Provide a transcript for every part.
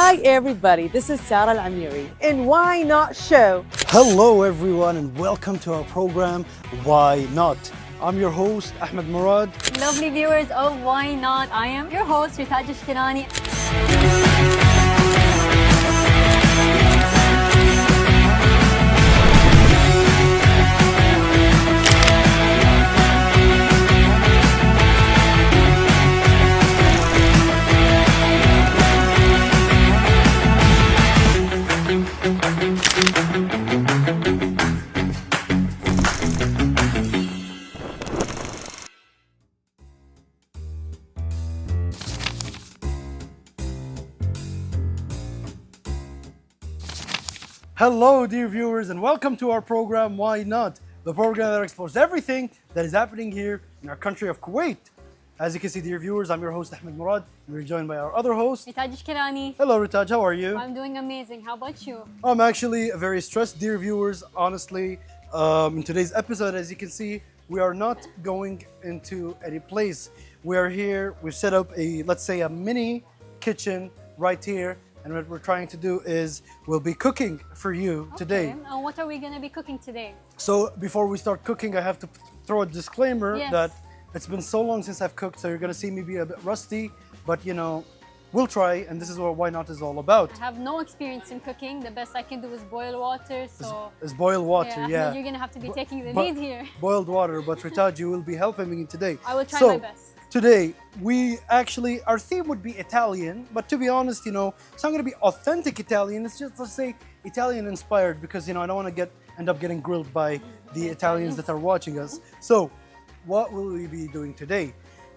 Hi everybody, this is Sarah Al-Amiri in Why Not Show. Hello everyone and welcome to our program Why Not? I'm your host Ahmed Murad. Lovely viewers of Why Not? I am your host Ritaj Shkirani. Hello dear viewers and welcome to our program Why Not? The program that explores everything that is happening here in our country of Kuwait. As you can see dear viewers, I'm your host Ahmed Murad. We're joined by our other host. Ritaj Shkirani. Hello Ritaj, how are you? I'm doing amazing. How about you? I'm actually very stressed dear viewers, honestly. In today's episode, as you can see, we are not going into any place. We are here, we've set up let's say a mini kitchen right here. And what we're trying to do is we'll be cooking for you today. And what are we going to be cooking today? So before we start cooking, I have to throw a disclaimer that it's been so long since I've cooked, so you're going to see me be a bit rusty, but you know, we'll try, and this is what Why Not is all about. I have no experience in cooking. The best I can do is boil water, so... Is boil water, yeah. You're going to have to be taking the lead here. Boiled water, but Ritaj, you will be helping me today. I will try my best. Today, our theme would be Italian, but to be honest, you know, it's not going to be authentic Italian. It's just, let's say, Italian inspired because, you know, I don't want to end up getting grilled by the Italians that are watching us. So, what will we be doing today?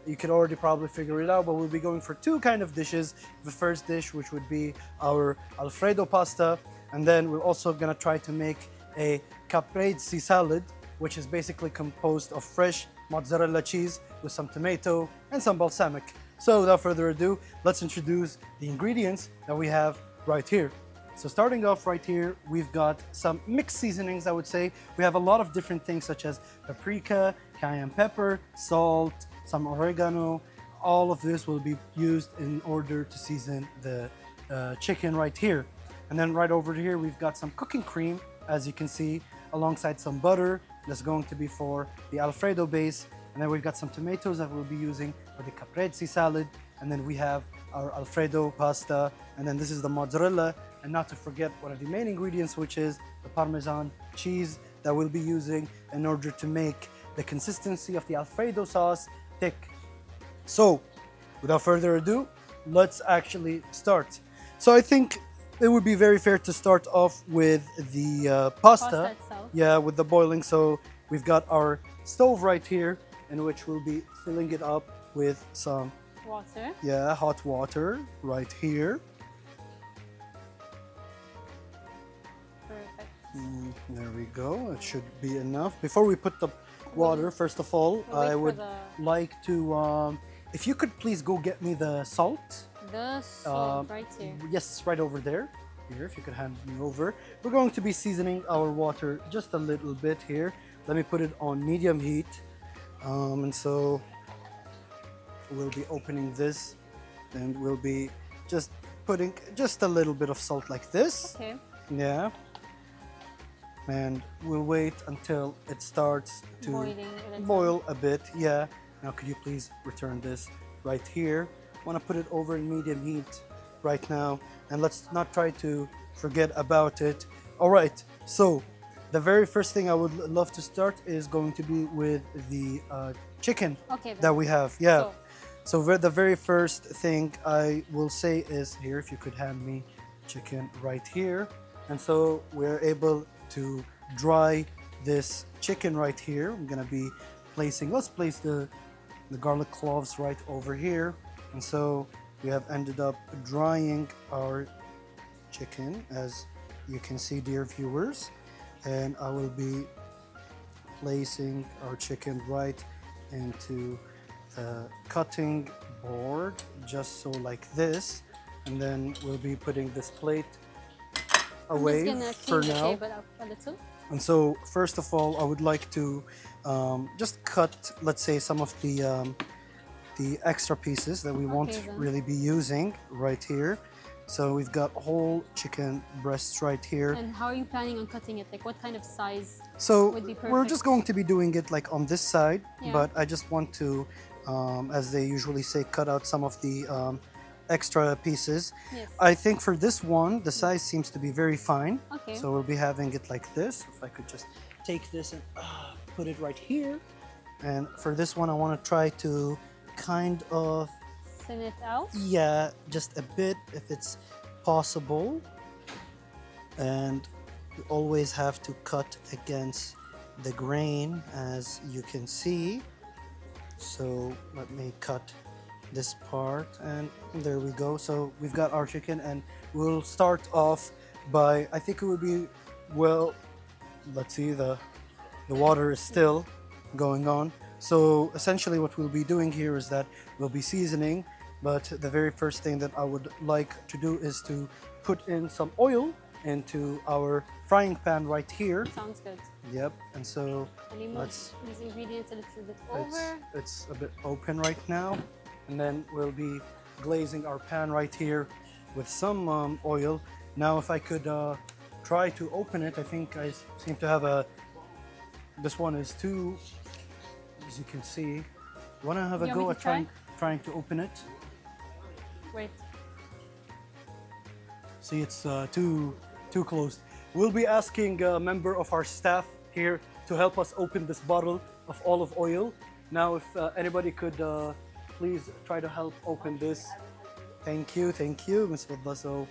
You could already probably figure it out, but we'll be going for two kind of dishes. The first dish, which would be our Alfredo pasta, and then we're also going to try to make a caprese salad, which is basically composed of fresh mozzarella cheese with some tomato and some balsamic. So without further ado, let's introduce the ingredients that we have right here. So starting off right here, we've got some mixed seasonings, I would say. We have a lot of different things such as paprika, cayenne pepper, salt, some oregano. All of this will be used in order to season the chicken right here. And then right over here, we've got some cooking cream, as you can see, alongside some butter. That's going to be for the Alfredo base. And then we've got some tomatoes that we'll be using for the caprese salad. And then we have our Alfredo pasta. And then this is the mozzarella. And not to forget one of the main ingredients, which is the Parmesan cheese that we'll be using in order to make the consistency of the Alfredo sauce thick. So, without further ado, let's actually start. So I think it would be very fair to start off with the pasta. Yeah, with the boiling. So we've got our stove right here in which we'll be filling it up with some water. Yeah, hot water right here. Perfect. There we go. It should be enough. Before we put the water, first of all, I would like to, if you could please go get me the salt. The salt right here. Yes, right over there. Here, if you could hand me over. We're going to be seasoning our water just a little bit here. Let me put it on medium heat. And so we'll be opening this and we'll be just putting just a little bit of salt like this. Okay. Yeah. And we'll wait until it starts to boil a bit. Yeah. Now could you please return this right here? I want to put it over in medium heat right now, and let's not try to forget about it. All right, so the very first thing I would love to start is going to be with the chicken that we have. Yeah. So the very first thing I will say is here, if you could hand me chicken right here. And so we're able to dry this chicken right here. I'm gonna be let's place the garlic cloves right over here. And so we have ended up drying our chicken, as you can see, dear viewers. And I will be placing our chicken right into the cutting board, just so like this. And then we'll be putting this plate away for now. And so first of all, I would like to just cut, let's say, some of the extra pieces that we won't really be using right here. So we've got whole chicken breasts right here. And how are you planning on cutting it? Like, what kind of size So would be perfect? we're just going to be doing it like on this side, Yeah. but I just want to, as they usually say, cut out some of the extra pieces. Yes. I think for this one, the size seems to be very fine. Okay. So we'll be having it like this. If I could just take this and put it right here. And for this one, I want to try to kind of, Thin it out. yeah, just a bit if it's possible. And you always have to cut against the grain, as you can see. So let me cut this part, and there we go. So we've got our chicken, and we'll start off by, I think it would be, well, let's see, the water is still going on. So essentially what we'll be doing here is that we'll be seasoning, but the very first thing that I would like to do is to put in some oil into our frying pan right here. Sounds good. Yep, and so Let me move these ingredients a little bit over. it's a bit open right now. And then we'll be glazing our pan right here with some oil. Now if I could try to open it, I think I seem to have this one is too, as you can see. Want to have a You want go me at to trying to open it? Wait. See, it's too closed. We'll be asking a member of our staff here to help us open this bottle of olive oil. Now, if anybody could please try to help open this. Thank you, Ms. Fadla. So,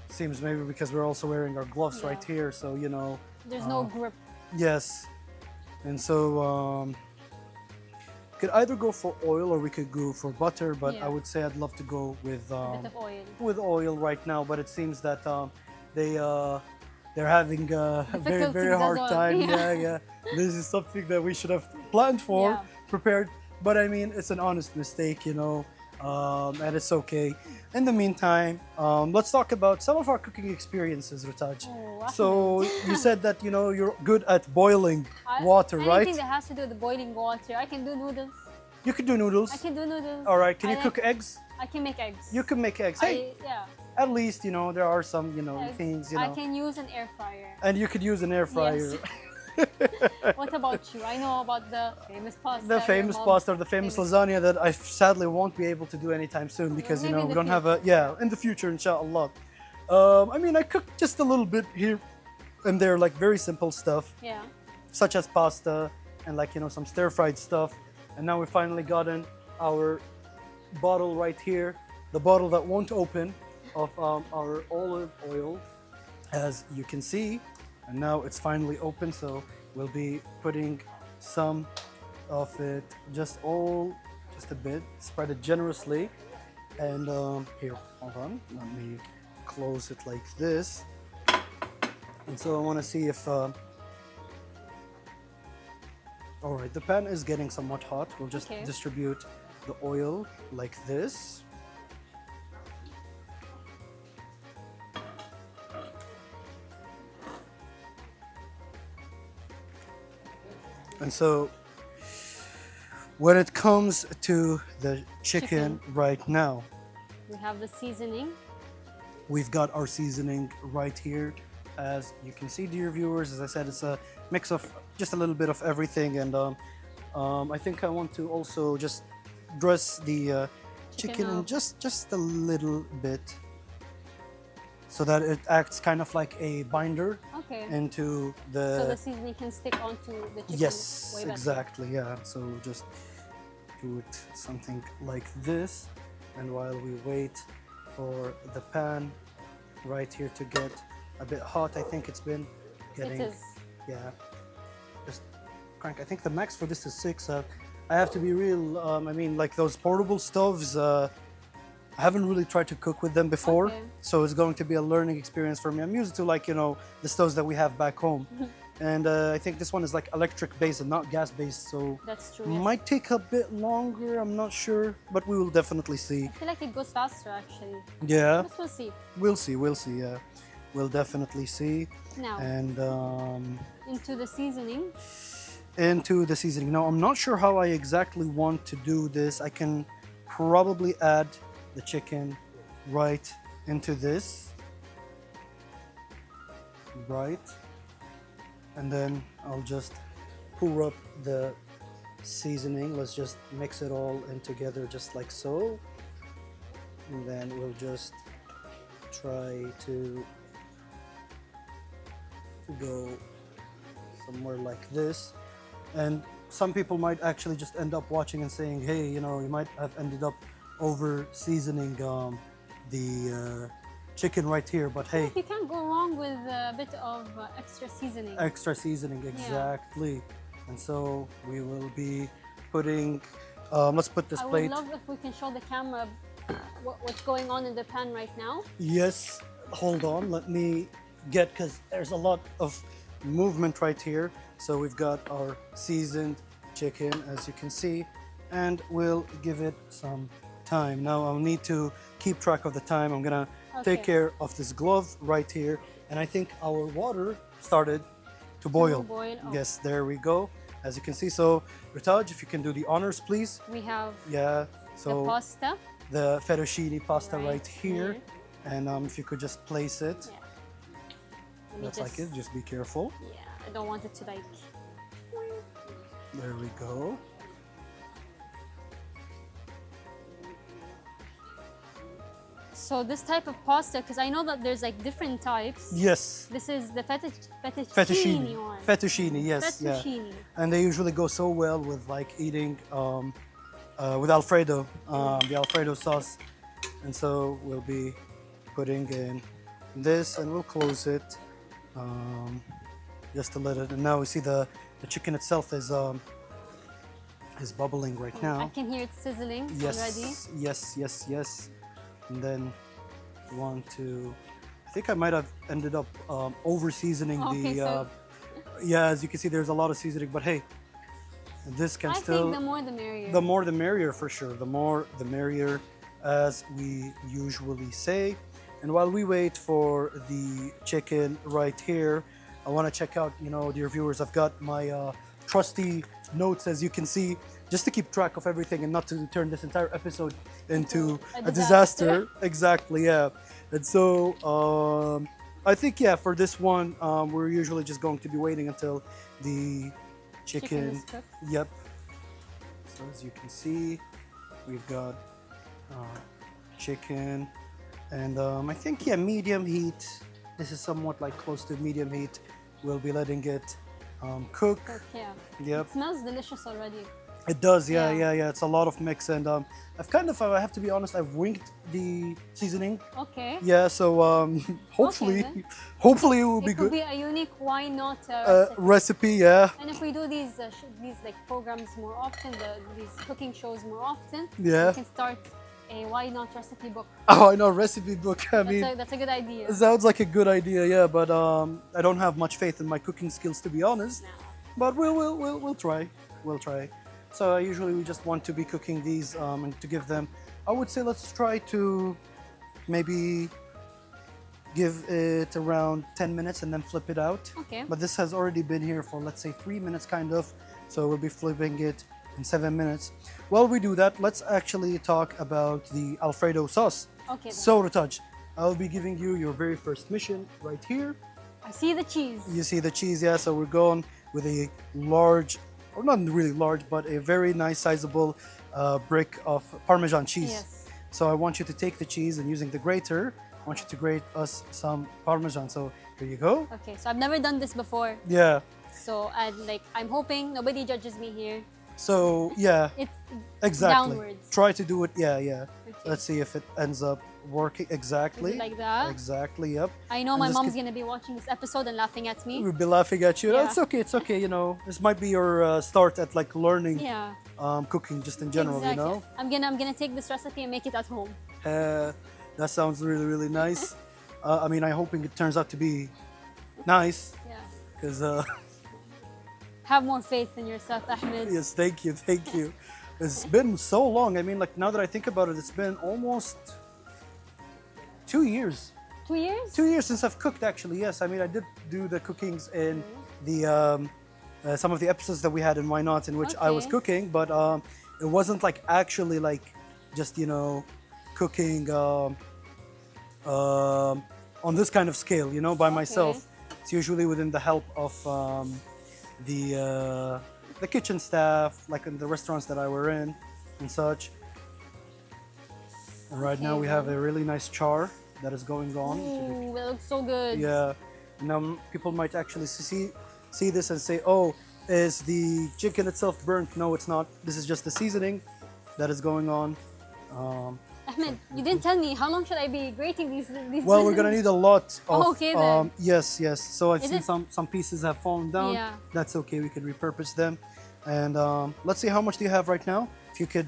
seems maybe because we're also wearing our gloves Yeah. right here, so you know. There's no grip. Yes, and so could either go for oil or we could go for butter, but Yeah. I would say I'd love to go with A bit of oil. with oil right now. But it seems that they're having a very Difficulties hard as well. time. Yeah. Yeah. This is something that we should have planned for, Yeah. prepared. But I mean, it's an honest mistake, you know, and it's okay. In the meantime, let's talk about some of our cooking experiences, Rutaj. Oh, So you said that you know you're good at boiling water, Anything right? that has to do with the boiling water. I can do noodles. You could do noodles. I can do noodles. All right. Can you I cook like- eggs? I can make eggs. You can make eggs. Hey, Yeah. at least you know there are some Eggs. things I can use an air fryer. and you could use an air fryer. Yes. What about you? I know about the famous pasta. The your famous mom- pasta or the famous lasagna that I sadly won't be able to do anytime soon because you maybe know in we the don't have a in the future, inshallah. I mean, I cook just a little bit here and there, like very simple stuff Yeah. such as pasta and like you know some stir fried stuff. And now we finally gotten our bottle right here, the bottle that won't open of our olive oil, as you can see. And now it's finally open, so we'll be putting some of it, just a bit, spread it generously. And here, hold on, let me close it like this. And so I want to see if, all right, the pan is getting somewhat hot. We'll just Okay. distribute the oil like this. And so when it comes to the chicken right now, We have the seasoning. we've got our seasoning right here. As you can see, dear viewers, as I said, it's a mix of just a little bit of everything. And I think I want to also just dress the chicken in up. just a little bit so that it acts kind of like a binder Okay. into So the seasoning can stick onto the chicken. Yes, way better. exactly. Yeah. So just do it something like this, and while we wait for the pan right here to get a bit hot, I think it's been getting. It is. Yeah. Just crank. I think the max for this is 6. I have to be real. I mean, like those portable stoves. I haven't really tried to cook with them before, Okay. so it's going to be a learning experience for me. I'm used to like the stoves that we have back home, and I think this one is like electric based and not gas based, so That's true. Yes. might take a bit longer. I'm not sure, but we will definitely see. I feel like it goes faster actually. Yeah, But we'll see. we'll see. We'll see. Yeah, we'll definitely see. Now And into the seasoning. into the seasoning. Now I'm not sure how I exactly want to do this. I can probably add the chicken right into this. Right. And then I'll just pour up the seasoning. Let's just mix it all in together just like so. And then we'll just try to go somewhere like this. And some people might actually just end up watching and saying, hey, you know, you might have ended up over seasoning the chicken right here, but hey, You can't go wrong with a bit of extra seasoning. extra seasoning, exactly. And so we will be putting, let's put this I would plate. love if we can show the camera what's going on in the pan right now. Yes, hold on, let me get, because there's a lot of movement right here. So we've got our seasoned chicken, as you can see, and we'll give it some time. Now I'll need to keep track of the time. I'm gonna take Okay. care of this glove right here. And I think our water started to boil. boil, oh. Yes, there we go. As you can see, so Ritaj, if you can do the honors, please. We have Yeah, the so pasta. the fettuccine pasta Right right here. And if you could just place it. Yeah. Let me That's like it, just be careful. Yeah, I don't want it to like. There we go. So this type of pasta, because I know that there's like different types. Yes, This is the fettuccine fettuccine. one. Fettuccine, yes, yeah. Fettuccine. And they usually go so well with like eating with Alfredo, the Alfredo sauce. And so we'll be putting in this and we'll close it just to let it. And now we see the chicken itself is bubbling right I now. can hear it sizzling Yes, already. yes. And then I think I might have ended up over seasoning Okay, the. so- Yeah, as you can see, there's a lot of seasoning, but hey, this can I still. think the more the merrier. The more the merrier, for sure. The more the merrier, as we usually say. And while we wait for the chicken right here, I want to check out, you know, dear viewers, I've got my trusty notes, as you can see, just to keep track of everything and not to turn this entire episode into A a disaster. Exactly, yeah. And so I think, yeah, for this one, we're usually just going to be waiting until the Chicken is cooked. Yep. So as you can see, we've got chicken, and I think, yeah, medium heat. This is somewhat like close to medium heat. We'll be letting it cook. Yeah. Yep. It smells delicious already. It does, yeah. Yeah. It's a lot of mix, and I've kind of, I have to be honest, I've winged the seasoning. Okay. Yeah, so hopefully, then. hopefully it will be It could good. be a unique why not recipe. Recipe, yeah. And if we do these like programs more often, these cooking shows more often, Yeah. we can start a why not recipe book. Oh, I know, recipe book. I mean, That's a good idea. sounds like a good idea, yeah. But I don't have much faith in my cooking skills, to be honest. No. But we'll try. We'll try. So usually we just want to be cooking these and to give them. I would say let's try to maybe give it around 10 minutes and then flip it out. Okay. But this has already been here for, let's say, 3 minutes kind of. So we'll be flipping it in 7 minutes. While we do that, let's actually talk about the Alfredo sauce. Okay. Then. So Ritaj, I'll be giving you your very first mission right here. I see the cheese. You see the cheese, yeah. So we're going with a large, or not really large, but a very nice sizable brick of Parmesan cheese. Yes. So I want you to take the cheese and using the grater, I want you to grate us some Parmesan. So here you go. Okay. So I've never done this before. Yeah. So I'm hoping nobody judges me here. So yeah, It's exactly. downwards. Try to do it. Yeah. Okay. Let's see if it ends up working exactly. Is it like that? Exactly. Yep. I know And my just mom's keep- gonna be watching this episode and laughing at me. We'll be laughing at you. Yeah. It's okay. It's okay. You know, this might be your start at like learning Yeah. cooking just in general. Exactly. You know. I'm gonna take this recipe and make it at home. That sounds really, really nice. I mean, I'm hoping it turns out to be nice Yeah. because, Have more faith in yourself, Ahmed. yes, thank you, thank you. It's been so long. I mean, like now that I think about it, it's been almost 2 years. 2 years? 2 years since I've cooked, actually. Yes, I mean, I did do the cookings in the some of the episodes that we had in Why Not, in which I was Okay. cooking, but it wasn't like actually like just cooking on this kind of scale, you know, by Okay. myself. It's usually within the help of the kitchen staff, like in the restaurants that I were in and such. And right now Okay, we have then. a really nice char that is going on. Ooh, that looks so good. Yeah. Now people might actually see this and say, "Oh, is the chicken itself burnt?" No, it's not. This is just the seasoning that is going on. Ahmed, you didn't tell me how long should I be grating these Well, we're gonna need a lot of. Oh, okay then. Yes, yes. So I've Is seen it- some pieces have fallen down. Yeah. That's okay. We could repurpose them. And let's see, how much do you have right now? If you could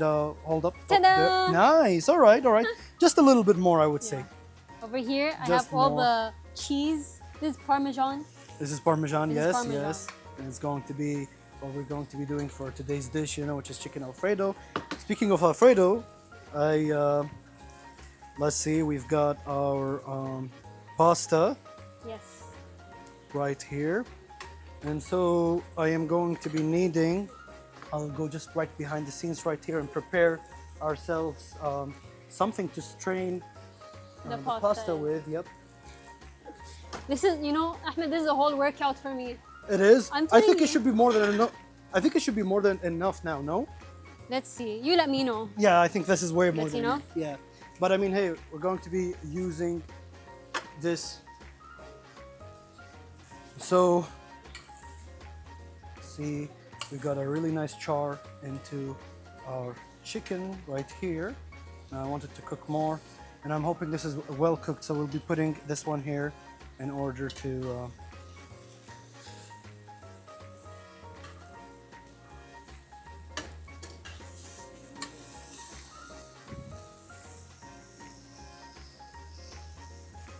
hold up. Oh, Ta-da! there. Nice. All right. All right. Just a little bit more, I would say. Yeah. Over here, I Just have all more. the cheese. This is Parmesan. This is Parmesan. This is Yes, Parmesan. yes. And it's going to be what we're going to be doing for today's dish, you know, which is chicken Alfredo. Speaking of Alfredo, let's see. We've got our pasta Yes. right here. And so I am going to be needing, I'll go just right behind the scenes right here and prepare ourselves something to strain The the pasta. pasta with. Yep, This is, you know, Ahmed, this is a whole workout for me. it is. I'm I telling think you. it should be more than enough. I think it should be more than enough now, no? Let's see. You let me know. Yeah, I think this is way more That's than enough? Yeah. But I mean, hey, we're going to be using this. So, see, we got a really nice char into our chicken right here. Now I want it to cook more, and I'm hoping this is well cooked, so we'll be putting this one here in order to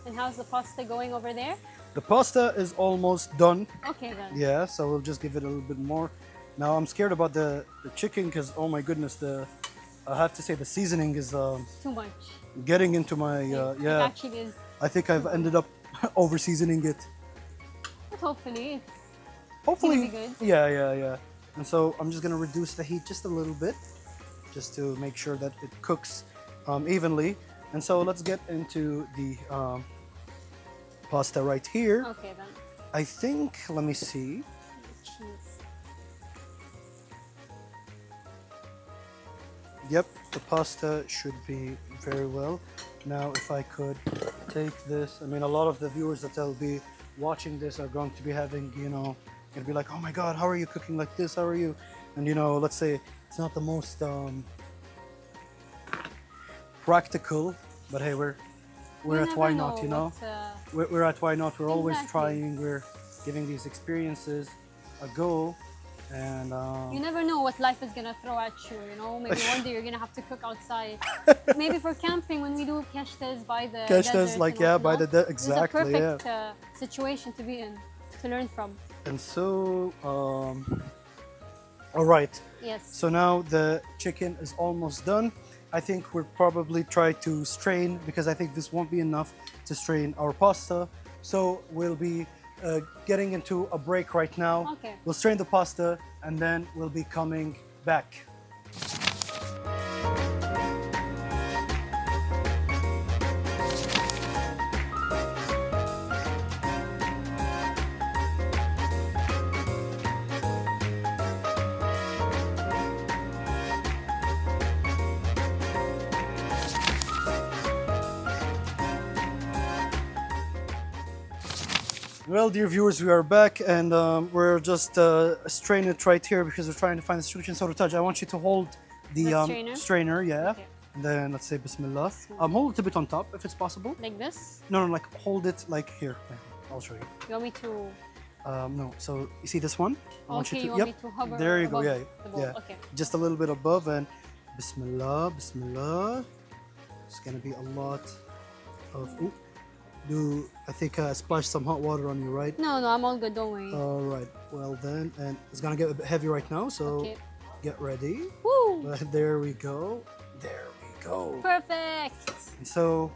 And how's the pasta going over there? the pasta is almost done. Okay then. Yeah, so we'll just give it a little bit more. Now I'm scared about the chicken because, oh my goodness, I have to say the seasoning is Too much. getting into my It yeah. actually is. I think I've ended up over seasoning it. But hopefully. Hopefully, be good. yeah, yeah, yeah. And so I'm just gonna reduce the heat just a little bit, just to make sure that it cooks evenly. And so let's get into the pasta right here. Okay then. I think, let me see. Cheese. Yep, the pasta should be very well. Now, if I could take this, I mean, a lot of the viewers that will be watching this are going to be having, you know, gonna be like, oh my God, how are you cooking like this? How are you? And, you know, let's say it's not the most practical, but hey, we're You at never Why Not, you know? what, We're at Why Not. We're always Exactly. trying. We're giving these experiences a go. And you never know what life is gonna throw at you, you know? Maybe one day you're gonna have to cook outside. Maybe for camping when we do keshtes by the Keshtes, desert like, and yeah, by whatnot. the This exactly, is a yeah. perfect situation to be in, to learn from. And so, all right. Yes. So now the chicken is almost done. I think we'll probably try to strain because I think this won't be enough to strain our pasta. So we'll be getting into a break right now. Okay. We'll strain the pasta and then we'll be coming back. Well, dear viewers, we are back and we're just straining it right here because we're trying to find the solution. So, Rutaj, I want you to hold the The strainer? strainer, yeah. Okay. And then let's say Bismillah. Hold it a bit on top if it's possible. Like this? No, like hold it like here. I'll show you. You want me to? No, so you see this one? I Okay, you want me to hover There you go, above yeah. the bowl. Yeah. Okay. Just a little bit above and Bismillah, Bismillah. It's gonna be a lot of. Ooh, I think splash some hot water on you, right? No, I'm all good. Don't worry. All right. Well then, and it's gonna get a bit heavy right now, so Okay. get ready. Woo! There we go. There we go. Perfect. And so,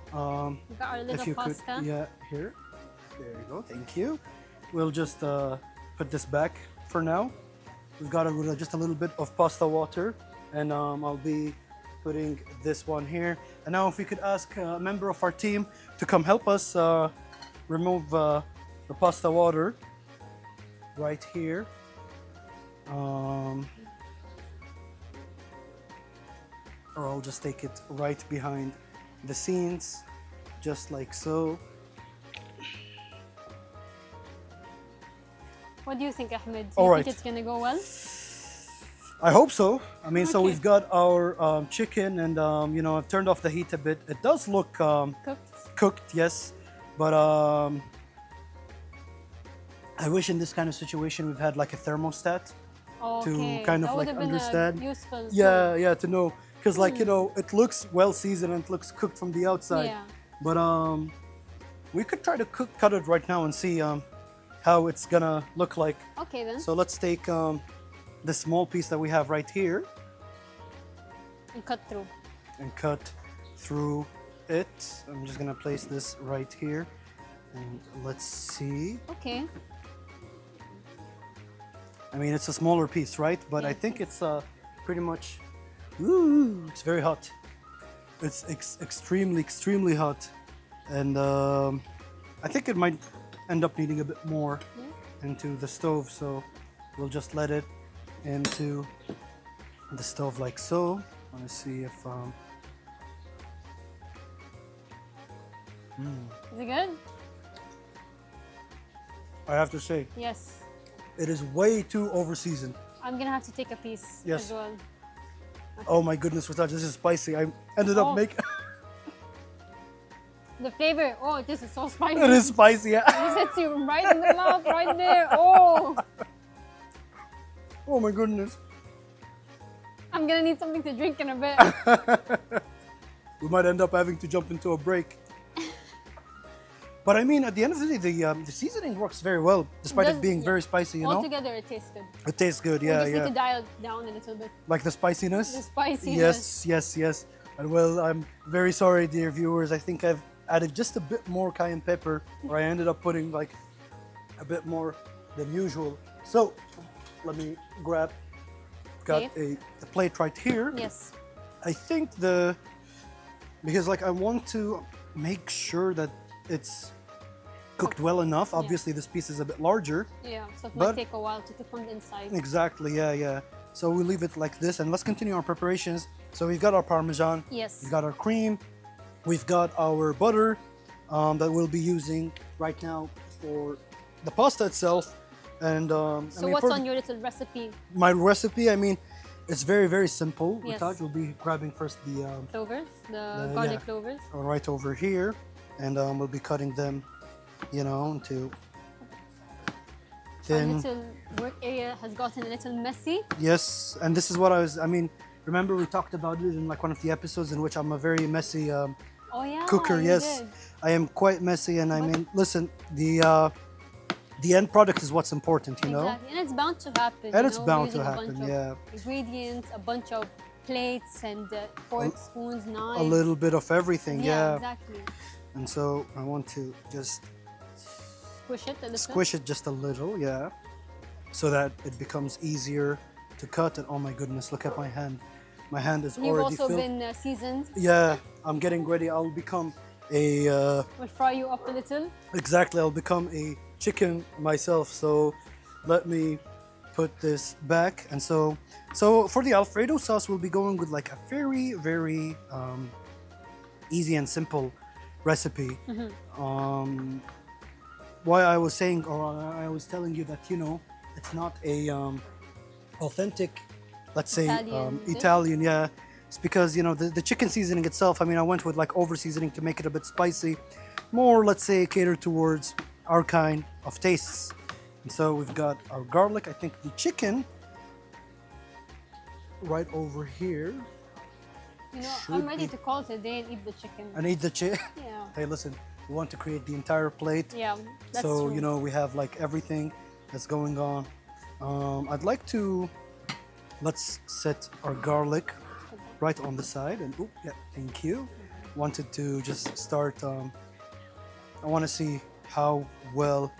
We got our if little you could, pasta. yeah, here. There you go. Thank you. We'll just put this back for now. We've got just a little bit of pasta water, and I'll be putting this one here. And now if we could ask a member of our team to come help us remove the pasta water right here. Or I'll just take it right behind the scenes, just like so. What do you think, Ahmed? Do All you right. think it's gonna go well? I hope so. I mean, so Okay. we've got our chicken, and you know, I've turned off the heat a bit. It does look Cooked? cooked, yes, but I wish in this kind of situation we've had like a thermostat Okay. kind of that like would have been understand. useful. Yeah, yeah, to know, because like you know, it looks well seasoned and it looks cooked from the outside. Yeah. But we could try to cut it right now and see how it's gonna look like. Okay then. So let's take the small piece that we have right here And cut through. and cut through it. I'm just gonna place this right here, and let's see. Okay. I mean, it's a smaller piece, right? But I Yeah. think it's pretty much. Ooh, it's very hot. It's extremely hot, and I think it might end up needing a bit more into the stove. So we'll just let it into the stove like so. I want to see if Is it good? I have to say Yes. it is way too over seasoned. I'm gonna have to take a piece Yes. as well. Oh my goodness, Rita, this is spicy. I ended up Oh. making The flavor. Oh, this is so spicy. it is spicy. Yeah. This hits you right in the mouth, right there. Oh, Oh my goodness. I'm gonna need something to drink in a bit. We might end up having to jump into a break. But I mean, at the end of the day, the seasoning works very well, despite it Does- being yeah. very spicy. You know, Altogether, it tastes good. it tastes good. We Yeah, just need yeah. to dial it down a little bit. Like the spiciness. The spiciness. Yes, yes, yes. And well, I'm very sorry, dear viewers. I think I've added just a bit more cayenne pepper, or I ended up putting like a bit more than usual. So let me grab. Got Okay. a plate right here. Yes. I think because like I want to make sure that it's cooked well enough. Obviously, this piece is a bit larger. Yeah. So it But- might take a while to cook on the inside. Exactly. Yeah, yeah. So we leave it like this, and let's continue our preparations. So we've got our parmesan. Yes. We've got our cream. We've got our butter that we'll be using right now for the pasta itself. And I So mean, what's for on your little recipe? my recipe? I mean, it's very, very simple. Yes. Raj, we'll be grabbing first the Clovers, the The- garlic yeah. clovers. right over here, and we'll be cutting them, you know, into Our thin. little work area has gotten a little messy. Yes, and this is what I mean, remember we talked about it in like one of the episodes in which I'm a very messy Oh yeah. cooker. you Yes, did. I am quite messy, and I But- mean, listen, the end product is what's important, you know. Exactly. And it's bound to happen. And you it's know, bound using to a bunch happen, of yeah. Ingredients, a bunch of plates and forks, spoons, knives. A little bit of everything, yeah. Exactly. And so I want to just Squish it a little. squish it just a little, yeah, so that it becomes easier to cut. And oh my goodness, look at my hand. My hand is You've already also filled. been seasoned. Yeah, I'm getting ready. I'll become a We'll fry you up a little. exactly. I'll become a chicken myself. So let me put this back. And so for the Alfredo sauce, we'll be going with like a very, very easy and simple recipe. Why I was saying, or I was telling you that, you know, it's not a authentic, let's say, Italian dish? Italian, yeah. It's because, you know, the chicken seasoning itself, I mean, I went with like over seasoning to make it a bit spicy, more, let's say, catered towards our kind of tastes. And so we've got our garlic. I think the chicken right over here. You know, Should I'm ready be- to call it a day and eat the chicken. And eat the chicken. Yeah. Hey, listen, we want to create the entire plate. Yeah, that's So, true. you know, we have like everything that's going on. I'd like to, let's set our garlic right on the side. And, oh, yeah, thank you. Wanted to just start, I want to see how well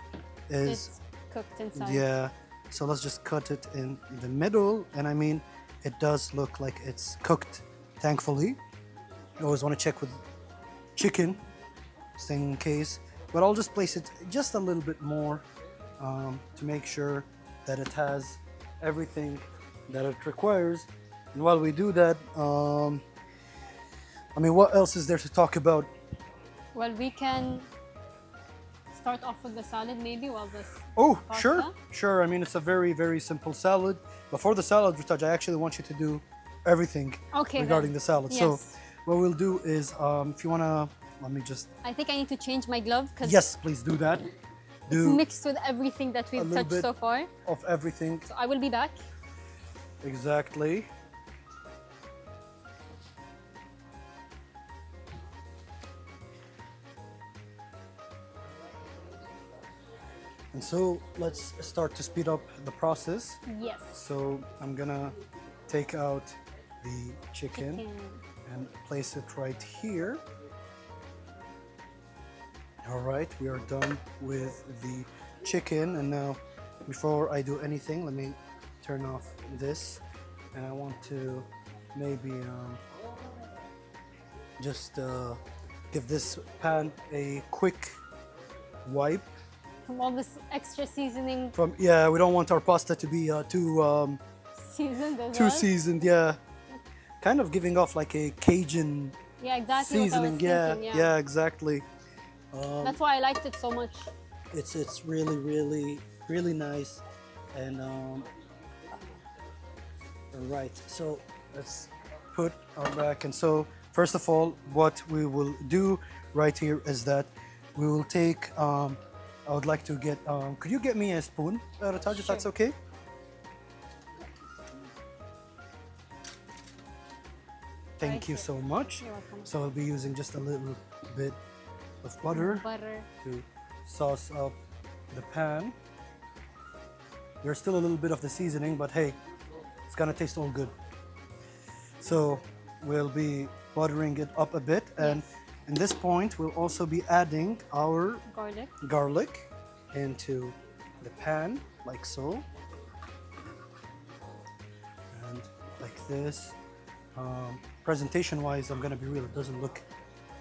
is, It's cooked inside. yeah. So let's just cut it in the middle. And I mean, it does look like it's cooked thankfully. I always want to check with chicken, just in case. But I'll just place it just a little bit more to make sure that it has everything that it requires. And while we do that, I mean, what else is there to talk about? Well, we can start off with the salad maybe while this Oh, pasta. sure. I mean, it's a very, very simple salad. Before the salad, Ritaj, I actually want you to do everything Okay, regarding then. the salad. Yes. So, what we'll do is, if you wanna, let me just. I think I need to change my glove because Yes, please do that. it's Do mixed with everything that we've little touched bit. so far. of everything So I will be back. exactly. And so let's start to speed up the process. Yes. So I'm gonna take out the chicken Chicken. and place it right here. All right, we are done with the chicken. And now, before I do anything, let me turn off this. And I want to maybe just give this pan a quick wipe. From all this extra seasoning From yeah, we don't want our pasta to be seasoned as too well. seasoned. Yeah, kind of giving off like a Cajun Yeah, exactly seasoning. what I was thinking. Yeah, exactly. That's why I liked it so much. It's really nice. And all right, so let's put our back. And so first of all, what we will do right here is that we will take. I would like to get. Could you get me a spoon, Rataj, if that's Sure. okay? Thank Right you here. so much. You're welcome. So I'll be using just a little bit of butter Butter. to sauce up the pan. There's still a little bit of the seasoning, but hey, it's gonna taste all good. So we'll be buttering it up a bit, and Yes. in this point, we'll also be adding our Garlic. garlic into the pan, like so. And like this. Presentation-wise, I'm gonna be real, it doesn't look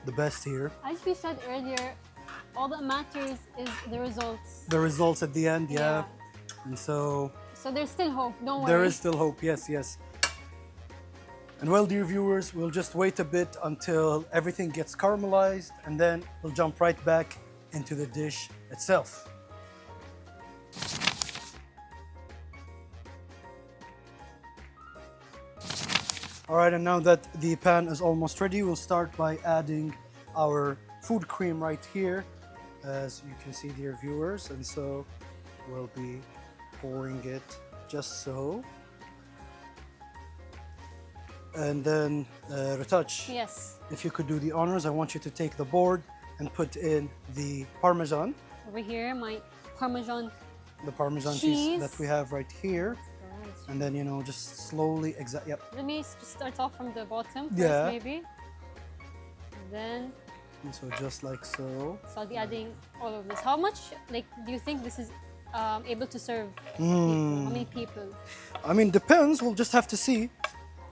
the best here. As we said earlier, all that matters is the results. The results at the end, yeah. And so So there's still hope. Don't worry. there is still hope, yes. And well, dear viewers, we'll just wait a bit until everything gets caramelized, and then we'll jump right back into the dish itself. All right, and now that the pan is almost ready, we'll start by adding our food cream right here, as you can see, dear viewers. And so we'll be pouring it just so. And then, Ratach, Yes. if you could do the honors, I want you to take the board and put in the Parmesan, Over here, my Parmesan. the Parmesan cheese Cheese. that we have right here. And then, just slowly, yep. Let me just start off from the bottom first, Yeah. maybe. Then, And so just like so. so I'll be adding all of this. How much, do you think this is able to serve people? Hmm. How many people? I mean, depends. We'll just have to see.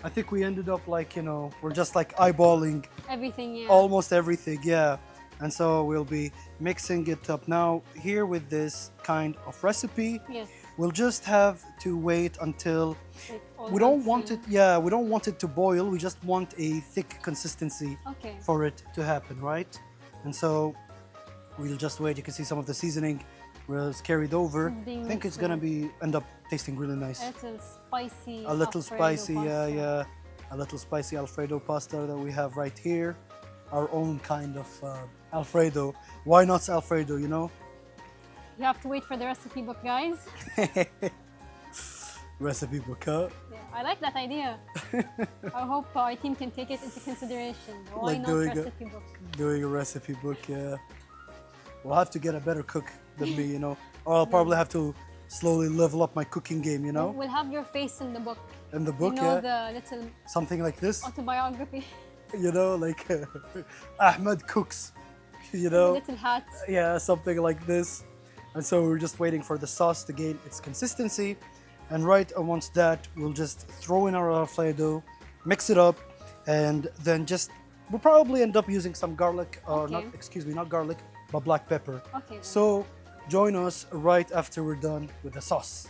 I think we ended up like, we're just like eyeballing Everything, yeah. almost everything, yeah. And so we'll be mixing it up. Now, here with this kind of recipe, Yes. we'll just have to wait until Like all we don't one want thing. it, yeah, we don't want it to boil. We just want a thick consistency Okay. for it to happen, right? And so we'll just wait. You can see some of the seasoning was carried over. It's being I think it's mixed gonna with- be end up tasting really nice. A little spicy. A little Alfredo spicy, pasta. yeah. A little spicy Alfredo pasta that we have right here. Our own kind of Alfredo. Why not Alfredo, You have to wait for the recipe book, guys. Recipe book, huh? Yeah, I like that idea. I hope our team can take it into consideration. Why Like not doing a- recipe book? Doing a recipe book, yeah. We'll have to get a better cook than me, Or I'll probably have to slowly level up my cooking game, We'll have your face in the book. In the book, You know, yeah. the little Something like this, autobiography. like Ahmed cooks, Little hat. Yeah, something like this. And so we're just waiting for the sauce to gain its consistency. And right amongst that, we'll just throw in our Alfredo, mix it up, and then just we'll probably end up using some garlic, or Okay. not, excuse me, not garlic, but black pepper. Okay. then. So join us right after we're done with the sauce.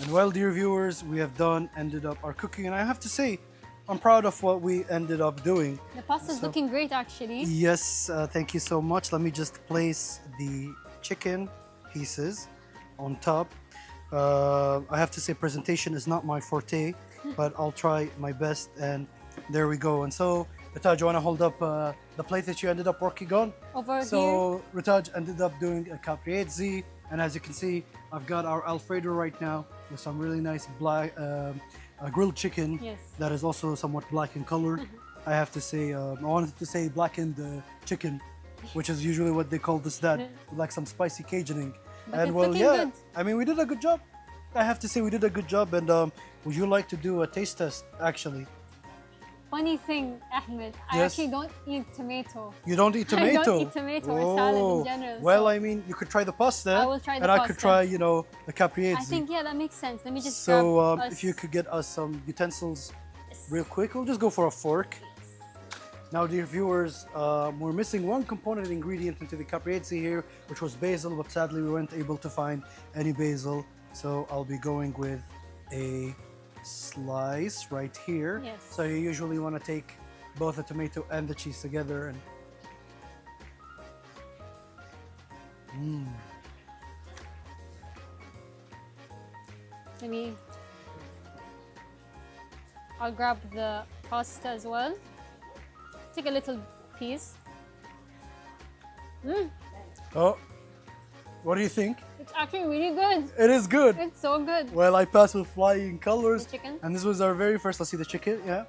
And well, dear viewers, we have ended up our cooking, and I have to say, I'm proud of what we ended up doing. The pasta's looking great, actually. Yes, thank you so much. Let me just place the chicken pieces on top. I have to say, presentation is not my forte, but I'll try my best. And there we go. And so, Ritaj, you want to hold up the plate that you ended up working on? Over here. So, Ritaj ended up doing a caprese, and as you can see, I've got our Alfredo right now with some really nice black grilled chicken. Yes. That is also somewhat black in color. I have to say, I wanted to say blackened chicken, which is usually what they call this, that like some spicy Cajuning. But And it's well, looking yeah, good. I mean, we did a good job. I have to say, we did a good job. And would you like to do a taste test, actually? Funny thing, Ahmed, I Yes. actually don't eat tomato. You don't eat I tomato? don't eat tomato or salad in Oh. general, Well, so- I mean, you could try the pasta. I will try the and I could pasta. try, you know, the caprese. I think, yeah, that makes sense. Let me just So grab us. if you could get us some utensils real quick, we'll just go for a fork. Now, dear viewers, we're missing one component ingredient into the caprese here, which was basil, but sadly we weren't able to find any basil. So I'll be going with a slice right here. Yes. So you usually want to take both the tomato and the cheese together. And Let me. I'll grab the pasta as well. Take a little piece. oh, what do you think? It's actually really good. It is good. It's so good. Well, I passed with flying colors. The chicken? And this was our very first. Let's see the chicken. Yeah.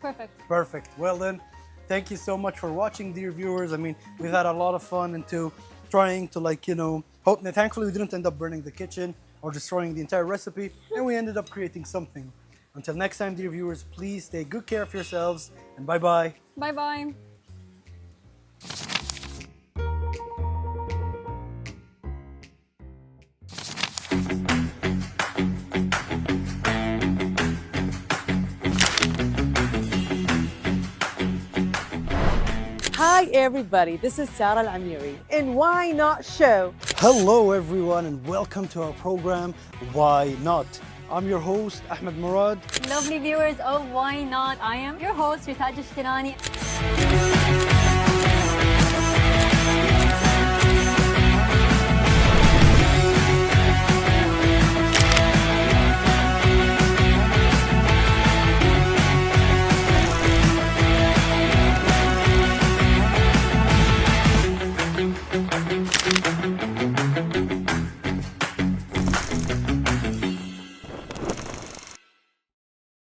Perfect. Perfect. Well then, thank you so much for watching, dear viewers. I mean, we've had a lot of fun into trying to, like, you know, thankfully we didn't end up burning the kitchen or destroying the entire recipe, and we ended up creating something. Until next time, dear viewers, please take good care of yourselves, and bye-bye. Bye bye. Hi, everybody. This is Sarah Al-Amiri in Why Not Show. Hello, everyone, and welcome to our program, Why Not? I'm your host, Ahmed Murad. Lovely viewers of Why Not? I am your host, Ritaj Ashtirani.